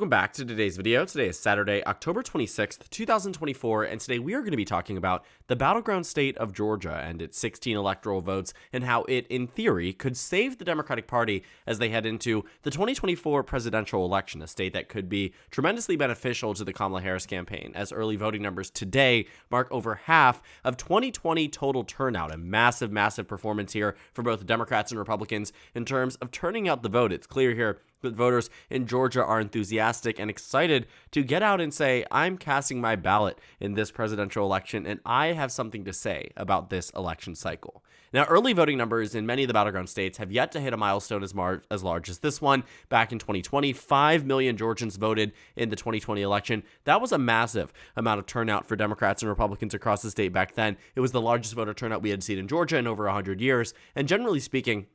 Welcome back to today's video. Today is Saturday, October 26th, 2024, and today we are going to be talking about the battleground state of Georgia and its 16 electoral votes and how it, in theory, could save the Democratic Party as they head into the 2024 presidential election, a state that could be tremendously beneficial to the Kamala Harris campaign, as early voting numbers today mark over half of 2020 total turnout, a massive, massive performance here for both Democrats and Republicans in terms of turning out the vote. It's clear here that voters in Georgia are enthusiastic and excited to get out and say, I'm casting my ballot in this presidential election, and I have something to say about this election cycle. Now, early voting numbers in many of the battleground states have yet to hit a milestone as large as this one. Back in 2020, 5 million Georgians voted in the 2020 election. That was a massive amount of turnout for Democrats and Republicans across the state back then. It was the largest voter turnout we had seen in Georgia in over 100 years, and generally speaking,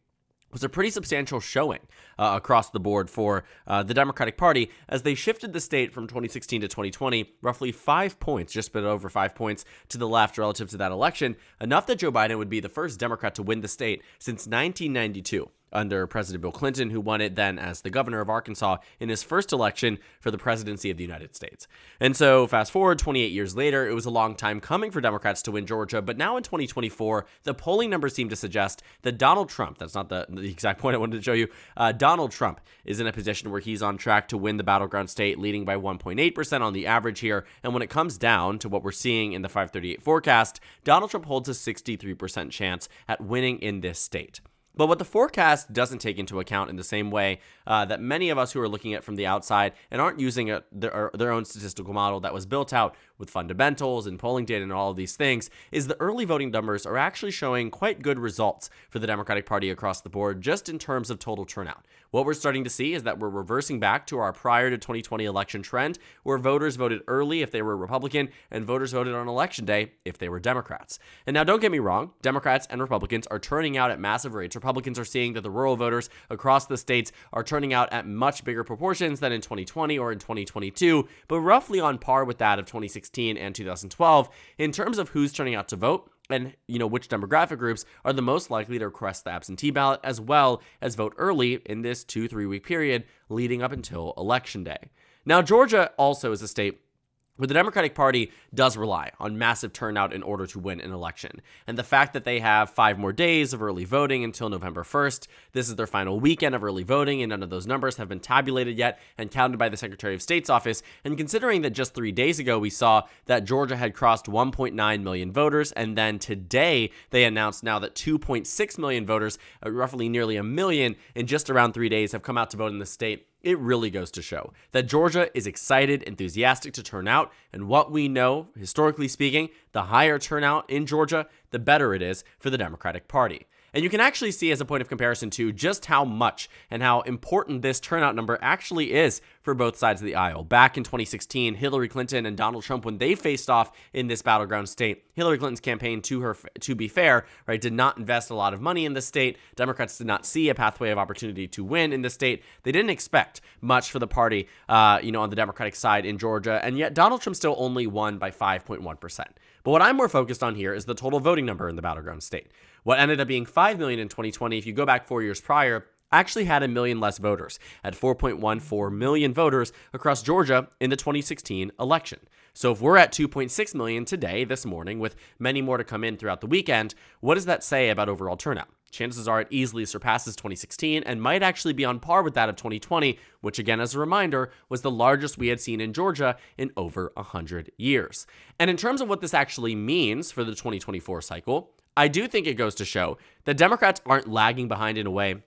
was a pretty substantial showing across the board for the Democratic Party as they shifted the state from 2016 to 2020, roughly 5 points, just a bit over 5 points to the left relative to that election, enough that Joe Biden would be the first Democrat to win the state since 1992. Under President Bill Clinton, who won it then as the governor of Arkansas in his first election for the presidency of the United States. And so fast forward 28 years later, it was a long time coming for Democrats to win Georgia, but now in 2024, the polling numbers seem to suggest that Donald Trump, that's not the exact point I wanted to show you, Donald Trump is in a position where he's on track to win the battleground state, leading by 1.8% on the average here. And when it comes down to what we're seeing in the 538 forecast, Donald Trump holds a 63% chance at winning in this state. But what the forecast doesn't take into account in the same way that many of us who are looking at it from the outside and aren't using their own statistical model that was built out with fundamentals and polling data and all of these things, is the early voting numbers are actually showing quite good results for the Democratic Party across the board, just in terms of total turnout. What we're starting to see is that we're reversing back to our prior to 2020 election trend, where voters voted early if they were Republican and voters voted on election day if they were Democrats. And now don't get me wrong, Democrats and Republicans are turning out at massive rates. Republicans are seeing that the rural voters across the states are turning out at much bigger proportions than in 2020 or in 2022, but roughly on par with that of 2016 and 2012 in terms of who's turning out to vote and, which demographic groups are the most likely to request the absentee ballot as well as vote early in this 2-3 week period leading up until election day. Now, Georgia also is a state where the Democratic Party does rely on massive turnout in order to win an election. And the fact that they have 5 more days of early voting until November 1st, this is their final weekend of early voting, and none of those numbers have been tabulated yet and counted by the Secretary of State's office. And considering that just 3 days ago we saw that Georgia had crossed 1.9 million voters, and then today they announced now that 2.6 million voters, roughly nearly a million in just around 3 days, have come out to vote in the state, it really goes to show that Georgia is excited, enthusiastic to turn out, and what we know, historically speaking, the higher turnout in Georgia, the better it is for the Democratic Party. And you can actually see as a point of comparison to just how much and how important this turnout number actually is for both sides of the aisle. Back in 2016, Hillary Clinton and Donald Trump, when they faced off in this battleground state, Hillary Clinton's campaign, to be fair, right, did not invest a lot of money in the state. Democrats did not see a pathway of opportunity to win in the state. They didn't expect much for the party, on the Democratic side in Georgia, and yet Donald Trump still only won by 5.1%. But what I'm more focused on here is the total voting number in the battleground state. What ended up being 5 million in 2020, if you go back 4 years prior, actually had a million less voters, at 4.14 million voters across Georgia in the 2016 election. So if we're at 2.6 million today, this morning, with many more to come in throughout the weekend, what does that say about overall turnout? Chances are it easily surpasses 2016 and might actually be on par with that of 2020, which again, as a reminder, was the largest we had seen in Georgia in over 100 years. And in terms of what this actually means for the 2024 cycle, I do think it goes to show that Democrats aren't lagging behind in a way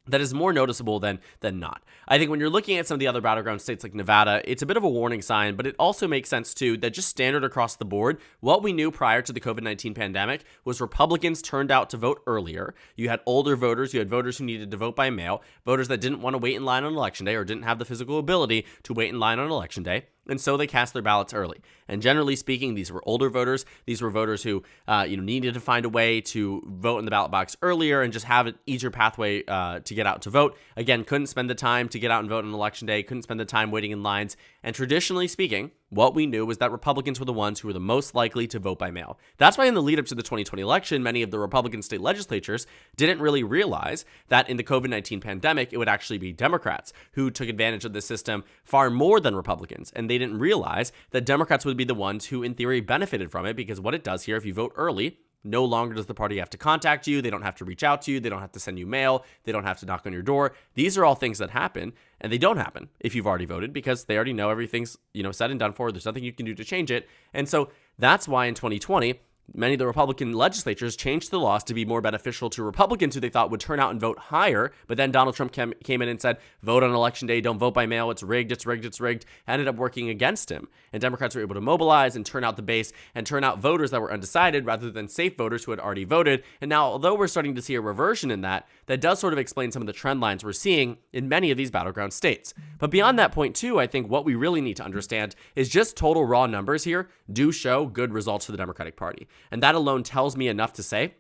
that is more noticeable than not. I think when you're looking at some of the other battleground states like Nevada, it's a bit of a warning sign, but it also makes sense too that just standard across the board, what we knew prior to the COVID-19 pandemic was Republicans turned out to vote earlier. You had older voters, you had voters who needed to vote by mail, voters that didn't want to wait in line on election day or didn't have the physical ability to wait in line on election day. And so they cast their ballots early. And generally speaking, these were older voters. These were voters who, needed to find a way to vote in the ballot box earlier and just have an easier pathway to get out to vote. Again, couldn't spend the time to get out and vote on election day. Couldn't spend the time waiting in lines. And traditionally speaking, what we knew was that Republicans were the ones who were the most likely to vote by mail. That's why in the lead up to the 2020 election, many of the Republican state legislatures didn't really realize that in the COVID-19 pandemic, it would actually be Democrats who took advantage of the system far more than Republicans. And they didn't realize that Democrats would be the ones who, in theory, benefited from it, because what it does here, if you vote early, no longer does the party have to contact you. They don't have to reach out to you. They don't have to send you mail. They don't have to knock on your door. These are all things that happen, and they don't happen if you've already voted, because they already know everything's, said and done for. There's nothing you can do to change it. And so that's why in 2020, many of the Republican legislatures changed the laws to be more beneficial to Republicans who they thought would turn out and vote higher. But then Donald Trump came in and said, vote on election day, don't vote by mail, it's rigged, it's rigged, it's rigged. Ended up working against him. And Democrats were able to mobilize and turn out the base and turn out voters that were undecided rather than safe voters who had already voted. And now, although we're starting to see a reversion in that does sort of explain some of the trend lines we're seeing in many of these battleground states. But beyond that point too, I think what we really need to understand is just total raw numbers here do show good results for the Democratic Party. And that alone tells me enough to say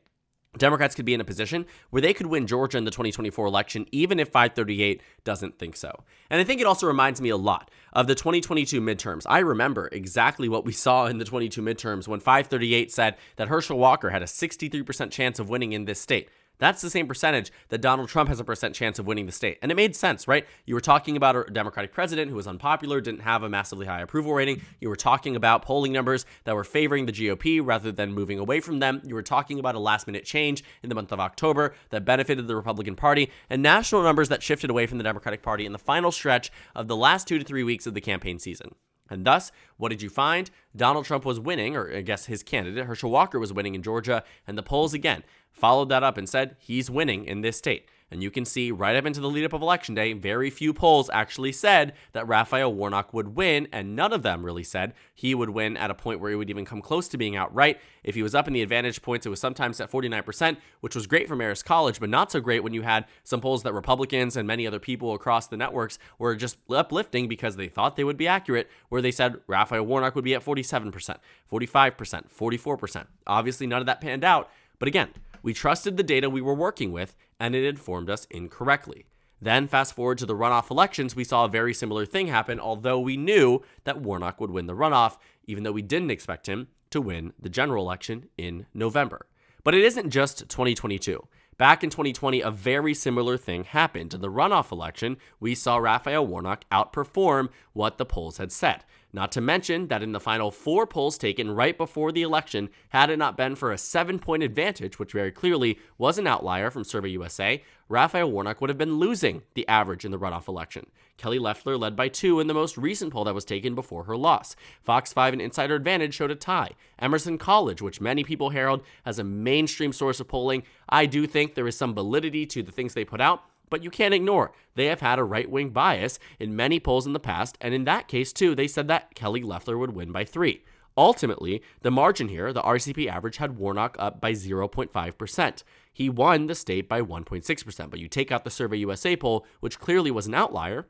Democrats could be in a position where they could win Georgia in the 2024 election, even if 538 doesn't think so. And I think it also reminds me a lot of the 2022 midterms. I remember exactly what we saw in the 22 midterms when 538 said that Herschel Walker had a 63% chance of winning in this state. That's the same percentage that Donald Trump has a percent chance of winning the state. And it made sense, right? You were talking about a Democratic president who was unpopular, didn't have a massively high approval rating. You were talking about polling numbers that were favoring the GOP rather than moving away from them. You were talking about a last-minute change in the month of October that benefited the Republican Party, and national numbers that shifted away from the Democratic Party in the final stretch of the last 2 to 3 weeks of the campaign season. And thus, what did you find? Donald Trump was winning, or I guess his candidate, Herschel Walker, was winning in Georgia, and the polls again followed that up and said he's winning in this state. And you can see right up into the lead up of Election Day, very few polls actually said that Raphael Warnock would win, and none of them really said he would win at a point where he would even come close to being outright. If he was up in the advantage points, it was sometimes at 49%, which was great for Marist College, but not so great when you had some polls that Republicans and many other people across the networks were just uplifting because they thought they would be accurate, where they said Raphael Warnock would be at 47%, 45%, 44%. Obviously, none of that panned out, but again, we trusted the data we were working with, and it informed us incorrectly. Then, fast forward to the runoff elections, we saw a very similar thing happen, although we knew that Warnock would win the runoff, even though we didn't expect him to win the general election in November. But it isn't just 2022. Back in 2020, a very similar thing happened. In the runoff election, we saw Raphael Warnock outperform what the polls had said. Not to mention that in the final 4 polls taken right before the election, had it not been for a 7-point advantage, which very clearly was an outlier from Survey USA, Raphael Warnock would have been losing the average in the runoff election. Kelly Loeffler led by 2 in the most recent poll that was taken before her loss. Fox 5 and Insider Advantage showed a tie. Emerson College, which many people herald as a mainstream source of polling, I do think there is some validity to the things they put out, but you can't ignore they have had a right-wing bias in many polls in the past, and in that case, too, they said that Kelly Loeffler would win by 3. Ultimately, the margin here, the RCP average, had Warnock up by 0.5%. He won the state by 1.6%, but you take out the Survey USA poll, which clearly was an outlier,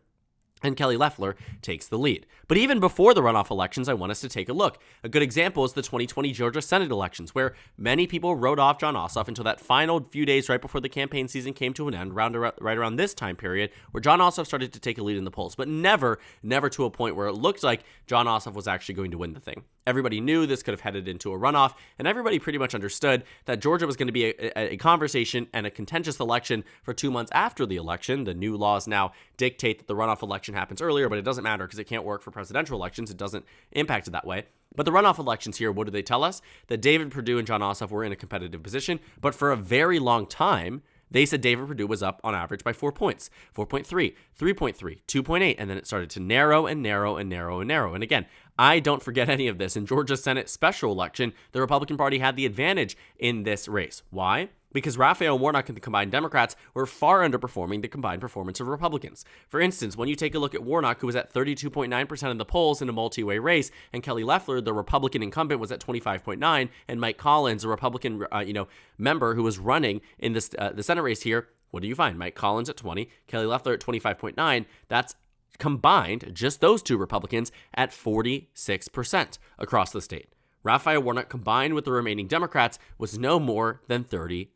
and Kelly Loeffler takes the lead. But even before the runoff elections, I want us to take a look. A good example is the 2020 Georgia Senate elections, where many people wrote off Jon Ossoff until that final few days right before the campaign season came to an end, right around this time period, where Jon Ossoff started to take a lead in the polls, but never to a point where it looked like Jon Ossoff was actually going to win the thing. Everybody knew this could have headed into a runoff, and everybody pretty much understood that Georgia was going to be a conversation and a contentious election for 2 months after the election. The new laws now dictate that the runoff election happens earlier, but it doesn't matter because it can't work for presidential elections. It doesn't impact it that way. But the runoff elections here, what do they tell us? That David Perdue and Jon Ossoff were in a competitive position, but for a very long time, they said David Perdue was up on average by 4 points, 4.3, 3.3, 2.8, and then it started to narrow and narrow and narrow and narrow. And again, I don't forget any of this. In Georgia Senate special election, the Republican Party had the advantage in this race. Why? Because Raphael Warnock and the combined Democrats were far underperforming the combined performance of Republicans. For instance, when you take a look at Warnock, who was at 32.9% of the polls in a multi-way race, and Kelly Loeffler, the Republican incumbent, was at 25.9%, and Mike Collins, a Republican member who was running in this the Senate race here, what do you find? Mike Collins at 20%, Kelly Loeffler at 25.9%. That's combined, just those two Republicans, at 46% across the state. Raphael Warnock combined with the remaining Democrats was no more than 36%.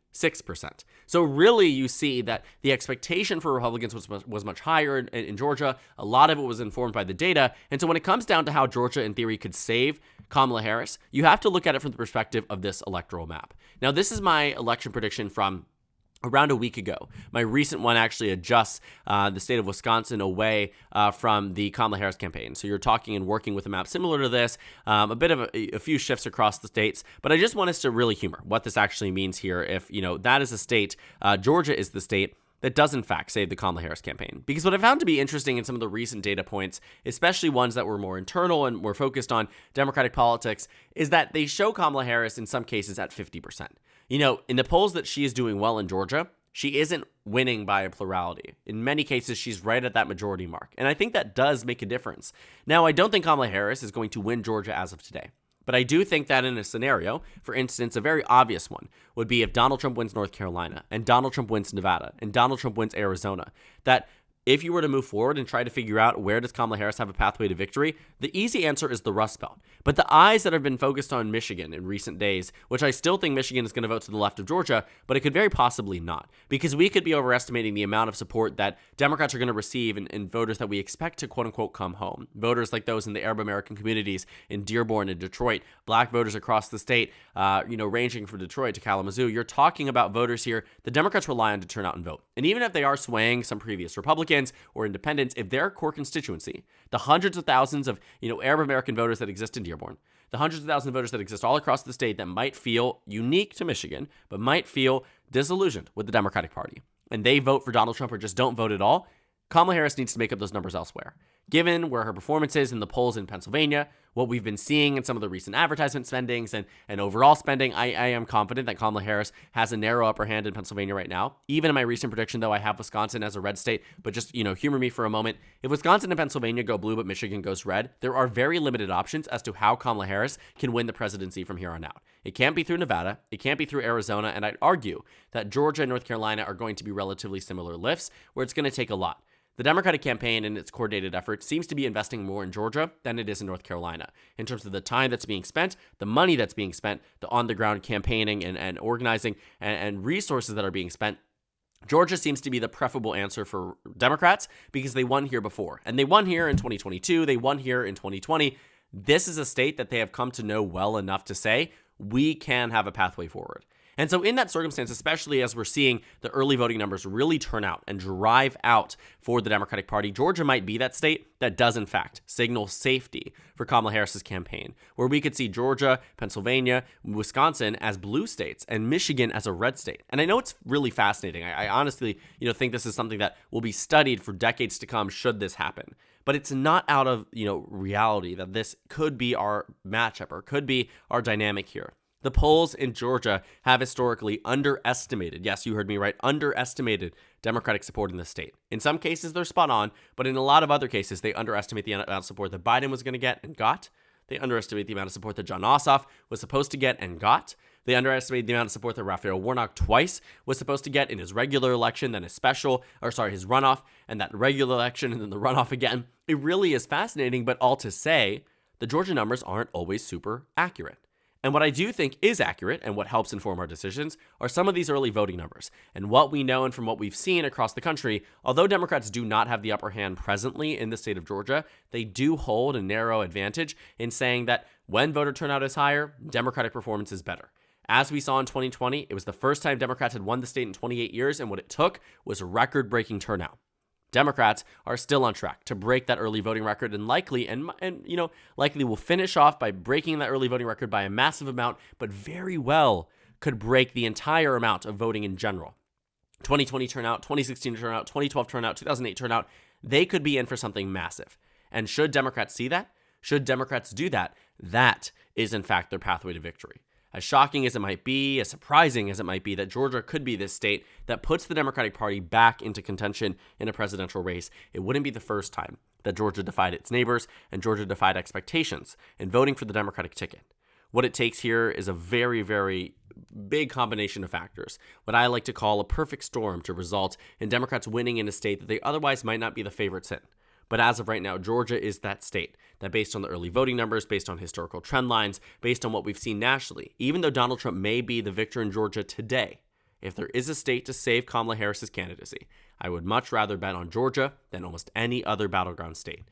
So really you see that the expectation for Republicans was much higher in Georgia. A lot of it was informed by the data. And so when it comes down to how Georgia in theory could save Kamala Harris, you have to look at it from the perspective of this electoral map. Now this is my election prediction from around a week ago. My recent one actually adjusts the state of Wisconsin away from the Kamala Harris campaign. So you're talking and working with a map similar to this, a bit of a few shifts across the states. But I just want us to really humor what this actually means here. If, that is a state, Georgia is the state that does in fact save the Kamala Harris campaign. Because what I found to be interesting in some of the recent data points, especially ones that were more internal and were focused on Democratic politics, is that they show Kamala Harris in some cases at 50%. In the polls that she is doing well in Georgia, she isn't winning by a plurality. In many cases, she's right at that majority mark. And I think that does make a difference. Now, I don't think Kamala Harris is going to win Georgia as of today. But I do think that in a scenario, for instance, a very obvious one would be if Donald Trump wins North Carolina and Donald Trump wins Nevada and Donald Trump wins Arizona, that if you were to move forward and try to figure out where does Kamala Harris have a pathway to victory, the easy answer is the Rust Belt. But the eyes that have been focused on Michigan in recent days, which I still think Michigan is going to vote to the left of Georgia, but it could very possibly not, because we could be overestimating the amount of support that Democrats are going to receive in voters that we expect to quote-unquote come home. Voters like those in the Arab American communities in Dearborn and Detroit, black voters across the state, ranging from Detroit to Kalamazoo. You're talking about voters here the Democrats rely on to turn out and vote. And even if they are swaying some previous Republicans or independents, if their core constituency, the hundreds of thousands of Arab American voters that exist in Dearborn, the hundreds of thousands of voters that exist all across the state that might feel unique to Michigan, but might feel disillusioned with the Democratic Party, and they vote for Donald Trump or just don't vote at all, Kamala Harris needs to make up those numbers elsewhere. Given where her performance is in the polls in Pennsylvania, what we've been seeing in some of the recent advertisement spendings and overall spending, I am confident that Kamala Harris has a narrow upper hand in Pennsylvania right now. Even in my recent prediction, though, I have Wisconsin as a red state, but just, humor me for a moment. If Wisconsin and Pennsylvania go blue but Michigan goes red, there are very limited options as to how Kamala Harris can win the presidency from here on out. It can't be through Nevada, it can't be through Arizona, and I'd argue that Georgia and North Carolina are going to be relatively similar lifts, where it's going to take a lot. The Democratic campaign and its coordinated effort seems to be investing more in Georgia than it is in North Carolina in terms of the time that's being spent, the money that's being spent, the on-the-ground campaigning and organizing and resources that are being spent. Georgia seems to be the preferable answer for Democrats because they won here before. And they won here in 2022. They won here in 2020. This is a state that they have come to know well enough to say, we can have a pathway forward. And so in that circumstance, especially as we're seeing the early voting numbers really turn out and drive out for the Democratic Party, Georgia might be that state that does, in fact, signal safety for Kamala Harris's campaign, where we could see Georgia, Pennsylvania, Wisconsin as blue states and Michigan as a red state. And I know it's really fascinating. I honestly, think this is something that will be studied for decades to come should this happen. But it's not out of, reality that this could be our matchup or could be our dynamic here. The polls in Georgia have historically underestimated, yes, you heard me right, underestimated Democratic support in the state. In some cases, they're spot on, but in a lot of other cases, they underestimate the amount of support that Biden was going to get and got. They underestimate the amount of support that Jon Ossoff was supposed to get and got. They underestimate the amount of support that Raphael Warnock twice was supposed to get in his regular election, then his his runoff, and that regular election, and then the runoff again. It really is fascinating, but all to say, the Georgia numbers aren't always super accurate. And what I do think is accurate and what helps inform our decisions are some of these early voting numbers. And what we know and from what we've seen across the country, although Democrats do not have the upper hand presently in the state of Georgia, they do hold a narrow advantage in saying that when voter turnout is higher, Democratic performance is better. As we saw in 2020, it was the first time Democrats had won the state in 28 years, and what it took was record-breaking turnout. Democrats are still on track to break that early voting record and likely will finish off by breaking that early voting record by a massive amount, but very well could break the entire amount of voting in general. 2020 turnout, 2016 turnout, 2012 turnout, 2008 turnout, they could be in for something massive. And should Democrats see that? Should Democrats do that? That is in fact their pathway to victory. As shocking as it might be, as surprising as it might be that Georgia could be this state that puts the Democratic Party back into contention in a presidential race, it wouldn't be the first time that Georgia defied its neighbors and Georgia defied expectations in voting for the Democratic ticket. What it takes here is a very, very big combination of factors, what I like to call a perfect storm to result in Democrats winning in a state that they otherwise might not be the favorites in. But as of right now, Georgia is that state that, based on the early voting numbers, based on historical trend lines, based on what we've seen nationally, even though Donald Trump may be the victor in Georgia today, if there is a state to save Kamala Harris's candidacy, I would much rather bet on Georgia than almost any other battleground state.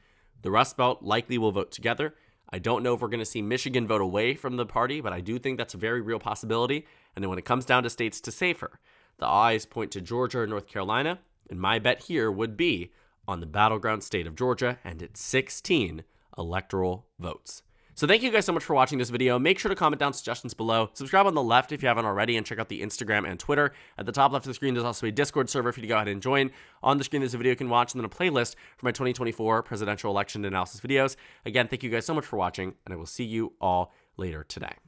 The Rust Belt likely will vote together. I don't know if we're going to see Michigan vote away from the party, but I do think that's a very real possibility. And then when it comes down to states to save her, the eyes point to Georgia or North Carolina, and my bet here would be on the battleground state of Georgia and its 16 electoral votes. So thank you guys so much for watching this video. Make sure to comment down suggestions below. Subscribe on the left if you haven't already, and check out the Instagram and Twitter. At the top left of the screen, there's also a Discord server for you to go ahead and join. On the screen, there's a video you can watch, and then a playlist for my 2024 presidential election analysis videos. Again, thank you guys so much for watching, and I will see you all later today.